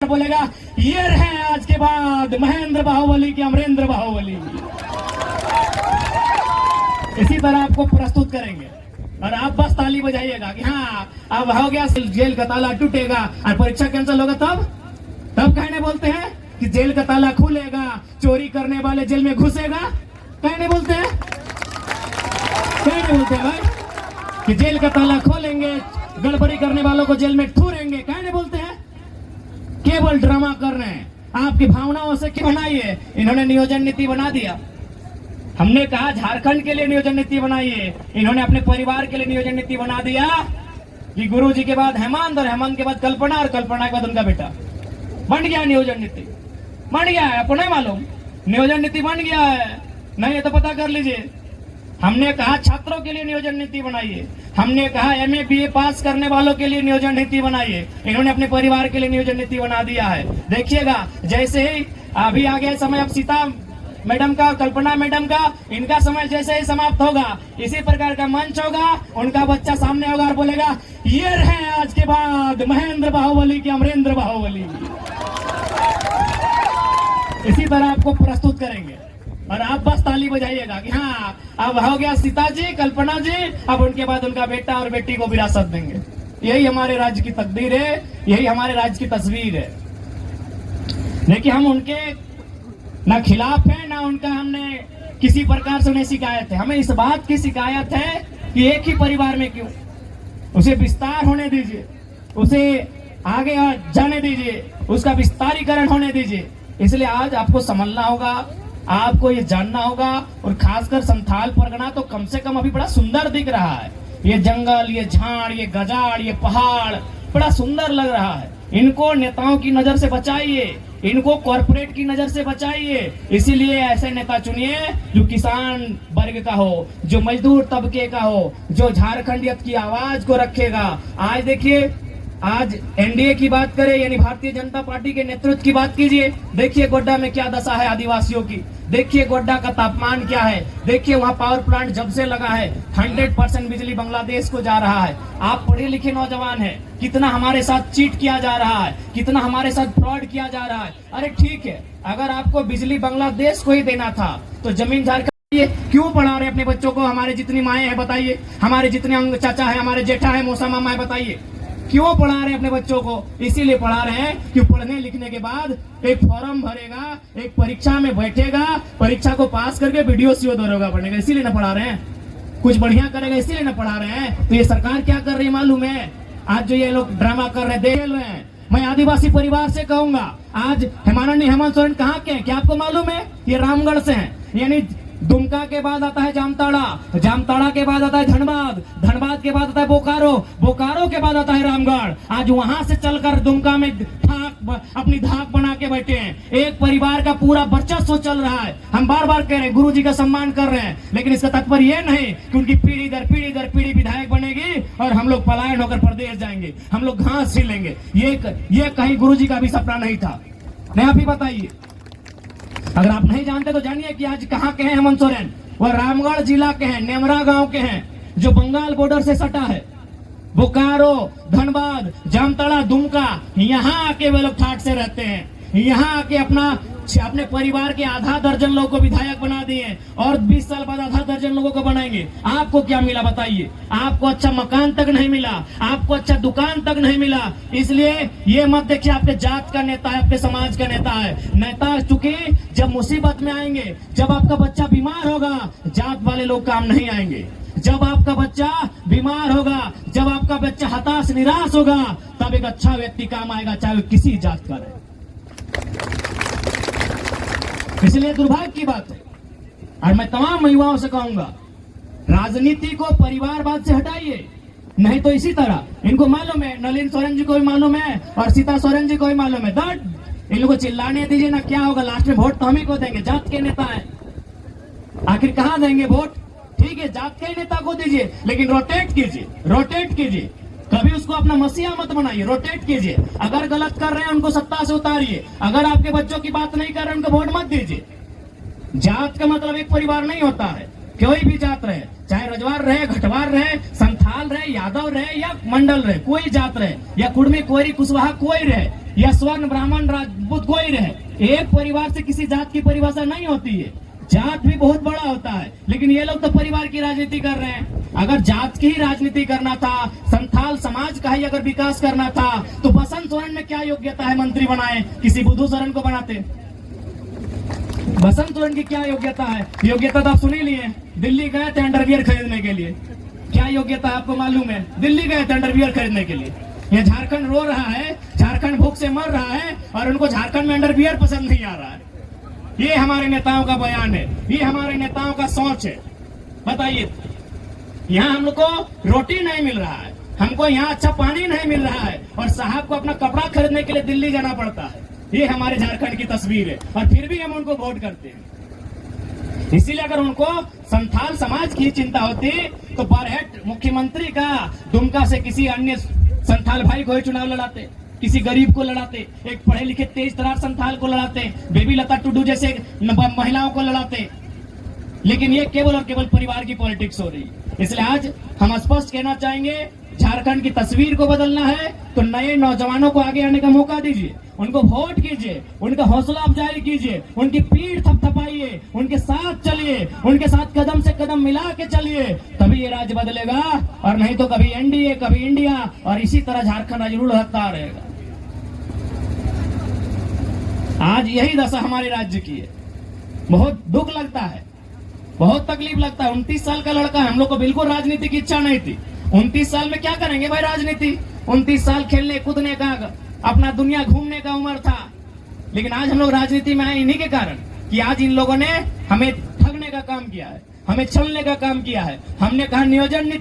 बोलेगा ये रहे आज के बाद महेंद्र बाहुबली की अमरेंद्र बाहुबली। इसी तरह आपको प्रस्तुत करेंगे और आप बस ताली बजाइएगा कि हाँ अब हो गया, जेल का ताला टूटेगा और परीक्षा कैंसिल होगा। तब कहने बोलते हैं कि जेल का ताला खुलेगा, चोरी करने वाले जेल में घुसेगा। कहने बोलते हैं भाई कि जेल का ताला खोलेंगे, गड़बड़ी करने वालों को जेल में ठूरेंगे। कहने बोलते हैं केवल ड्रामा कर रहे हैं। आपकी भावनाओं से क्या बनाइए। इन्होंने नियोजन नीति बना दिया। हमने कहा झारखंड के लिए नियोजन नीति बनाइए, इन्होंने अपने परिवार के लिए नियोजन नीति बना दिया कि गुरुजी के बाद हेमंत और हेमंत के बाद कल्पना और कल्पना के बाद उनका बेटा। बन गया नियोजन नीति, बन गया है। आपको नहीं मालूम नियोजन नीति बन गया है? नहीं है तो पता कर लीजिए। हमने कहा छात्रों के लिए नियोजन नीति बनाइए, हमने कहा एमए बीए पास करने वालों के लिए नियोजन नीति बनाइए, इन्होंने अपने परिवार के लिए नियोजन नीति बना दिया है। देखिएगा जैसे ही अभी आ गया समय, अब सीता मैडम का, कल्पना मैडम का, इनका समय जैसे ही समाप्त होगा, इसी प्रकार का मंच होगा, उनका बच्चा सामने होगा और बोलेगा ये रहे आज के बाद महेंद्र बाहुबली की अमरेंद्र बाहुबली। इसी तरह आपको प्रस्तुत करेंगे और आप बस ताली बजाइएगा कि हाँ अब हो गया सीता जी, कल्पना जी, अब उनके बाद उनका बेटा और बेटी को विरासत देंगे। यही हमारे राज्य की तकदीर है, यही हमारे राज्य की तस्वीर है। देखिए हम उनके ना खिलाफ है, ना उनका हमने किसी प्रकार से उन्हें शिकायत है। हमें इस बात की शिकायत है कि एक ही परिवार में क्यों, उसे विस्तार होने दीजिए, उसे आगे जाने दीजिए, उसका विस्तारीकरण होने दीजिए। इसलिए आज आपको समझना होगा, आपको ये जानना होगा। और खासकर संथाल परगना तो कम से कम अभी बड़ा सुंदर दिख रहा है। ये जंगल, ये झाड़, ये गजाड़, ये पहाड़ बड़ा सुंदर लग रहा है। इनको नेताओं की नजर से बचाइए, इनको कॉर्पोरेट की नजर से बचाइए। इसीलिए ऐसे नेता चुनिए जो किसान वर्ग का हो, जो मजदूर तबके का हो, जो झारखंडियत की आवाज को रखेगा। आज देखिए, आज एनडीए की बात करें यानी भारतीय जनता पार्टी के नेतृत्व की बात कीजिए, देखिए गोड्डा में क्या दशा है आदिवासियों की, देखिए गोड्डा का तापमान क्या है, देखिए वहाँ पावर प्लांट जब से लगा है 100% बिजली बांग्लादेश को जा रहा है। आप पढ़े लिखे नौजवान हैं, कितना हमारे साथ चीट किया जा रहा है, कितना हमारे साथ फ्रॉड किया जा रहा है। अरे ठीक है, अगर आपको बिजली बांग्लादेश को ही देना था तो जमीन झारखंड क्यों पढ़ा रहे अपने बच्चों को? हमारे जितनी माएँ हैं बताइए, हमारे जितने चाचा है, हमारे जेठा है, मौसा मामा है, बताइए क्यों पढ़ा रहे हैं अपने बच्चों को? इसीलिए पढ़ा रहे हैं कि पढ़ने लिखने के बाद एक फॉर्म भरेगा, एक परीक्षा में बैठेगा, परीक्षा को पास करके वीडियो सीओ दरोगा बनेगा। इसीलिए ना पढ़ा रहे हैं, कुछ बढ़िया करेगा इसीलिए ना पढ़ा रहे हैं। तो ये सरकार क्या कर रही है मालूम है? आज जो ये लोग ड्रामा कर रहे हैं, देख रहे हैं। मैं आदिवासी परिवार से कहूंगा, आज माननीय हेमंत सोरेन कहाँ के हैं क्या आपको मालूम है? ये रामगढ़ से हैं। यानी दुमका के बाद आता है जामताड़ा, जामताड़ा के बाद आता है धनबाद, धनबाद के बाद आता है बोकारो, बोकारो के बाद आता है रामगढ़। आज वहां से चलकर दुमका में अपनी धाक बना के बैठे हैं। एक परिवार का पूरा वर्चस्व चल रहा है। हम बार बार कह रहे हैं गुरु जी का सम्मान कर रहे हैं, लेकिन इसका तात्पर्य यह नहीं कि उनकी पीढ़ी दर पीढ़ी दर पीढ़ी विधायक बनेगी और हम लोग पलायन होकर प्रदेश जाएंगे, हम लोग घास छीलेंगे। ये कहीं गुरु जी का भी सपना नहीं था। नहीं, आप ही बताइए। अगर आप नहीं जानते तो जानिए कि आज कहाँ के हैं हेमंत सोरेन। वह रामगढ़ जिला के हैं, नेमरा गांव के हैं, जो बंगाल बॉर्डर से सटा है। बोकारो, धनबाद, जामताड़ा, दुमका, यहाँ आके वे लोग ठाट से रहते हैं। यहाँ आके अपने परिवार के आधा दर्जन लोगों को विधायक बना दिए और 20 साल बाद आधा दर्जन लोगों को बनाएंगे। आपको क्या मिला बताइए? आपको अच्छा मकान तक नहीं मिला, आपको अच्छा दुकान तक नहीं मिला। इसलिए ये मत देखिए आपके जात का नेता है, आपके समाज का नेता है। नेता चूंकि जब मुसीबत में आएंगे, जब आपका बच्चा बीमार होगा, जात वाले लोग काम नहीं आएंगे। जब आपका बच्चा बीमार होगा, जब आपका बच्चा हताश निराश होगा, तब एक अच्छा व्यक्ति काम आएगा, चाहे किसी जात का रहे। इसलिए दुर्भाग्य की बात है। और मैं तमाम युवाओं से कहूंगा, राजनीति को परिवारवाद से हटाइए, नहीं तो इसी तरह इनको मालूम है, नलिन सोरेन जी को भी मालूम है और सीता सोरेन जी को भी मालूम है। इन लोगों को चिल्लाने दीजिए ना, क्या होगा? लास्ट में वोट तो हम ही को देंगे, जात के नेता है। आखिर कहां देंगे वोट? ठीक है, जात के नेता को दीजिए, लेकिन रोटेट कीजिए, रोटेट कीजिए। कभी उसको अपना मसीहा मत बनाइए, रोटेट कीजिए। अगर गलत कर रहे हैं उनको सत्ता से उतारिए, अगर आपके बच्चों की बात नहीं कर रहे हैं उनको वोट मत दीजिए। जात का मतलब एक परिवार नहीं होता है, कोई भी जात रहे, चाहे रजवार रहे, घटवार रहे, संथाल रहे, यादव रहे या मंडल रहे, कोई जात रहे या कुर्मी, कोयरी, कुशवाहा कोई रहे या स्वर्ण, ब्राह्मण, राजपूत कोई रहे, एक परिवार से किसी जात की परिभाषा नहीं होती है। जात भी बहुत बड़ा होता है, लेकिन ये लोग तो परिवार की राजनीति कर रहे हैं। अगर जात की ही राजनीति करना था, संथाल समाज का ही अगर विकास करना था, तो बसंत सोरेन में क्या योग्यता है मंत्री बनाए, किसी बुद्धू सोरेन को बनाते। बसंत सोरेन की क्या योग्यता है? योग्यता तो आप सुन ही लिए, दिल्ली गए थे अंडरवियर खरीदने के लिए। क्या योग्यता आपको मालूम है? दिल्ली गए थे अंडरवियर खरीदने के लिए। ये झारखंड रो रहा है, झारखंड भूख से मर रहा है और उनको झारखंड में अंडरवियर पसंद नहीं आ रहा है। ये हमारे नेताओं का बयान है, ये हमारे नेताओं का सोच है। बताइए, यहाँ हम लोग को रोटी नहीं मिल रहा है, हमको यहाँ अच्छा पानी नहीं मिल रहा है और साहब को अपना कपड़ा खरीदने के लिए दिल्ली जाना पड़ता है। ये हमारे झारखंड की तस्वीर है और फिर भी हम उनको वोट करते हैं। इसीलिए अगर उनको संथाल समाज की चिंता होती तो बरहेट मुख्यमंत्री का दुमका से किसी अन्य संथाल भाई को ही चुनाव लड़ाते, किसी गरीब को लड़ाते, एक पढ़े लिखे तेज तरार संथाल को लड़ाते, बेबी लता टुडू जैसे महिलाओं को लड़ाते। लेकिन ये केवल और केवल परिवार की पॉलिटिक्स हो रही है। इसलिए आज हम स्पष्ट कहना चाहेंगे, झारखंड की तस्वीर को बदलना है तो नए नौजवानों को आगे आने का मौका दीजिए, उनको वोट कीजिए, उनका हौसला अफजाई कीजिए, उनकी पीठ थपथपाइए, उनके साथ चलिए, उनके साथ कदम से कदम मिला के चलिए, तभी ये राज्य बदलेगा। और नहीं तो कभी एनडीए, कभी इंडिया और इसी तरह झारखंड राज्य लुढ़कता रहेगा। आज यही दशा हमारे राज्य की है। बहुत दुख लगता है, बहुत तकलीफ लगता है। 29 साल का लड़का है, हम लोग को बिल्कुल राजनीति की इच्छा नहीं थी। 29 साल में क्या करेंगे भाई राजनीति? 29 साल खेलने कूदने का, अपना दुनिया घूमने का उम्र था। लेकिन आज हम लोग राजनीति में आए इन्हीं के कारण कि आज इन लोगों ने हमें ठगने का काम किया है, हमें छलने का काम किया है। हमने कहा नियोजन नीति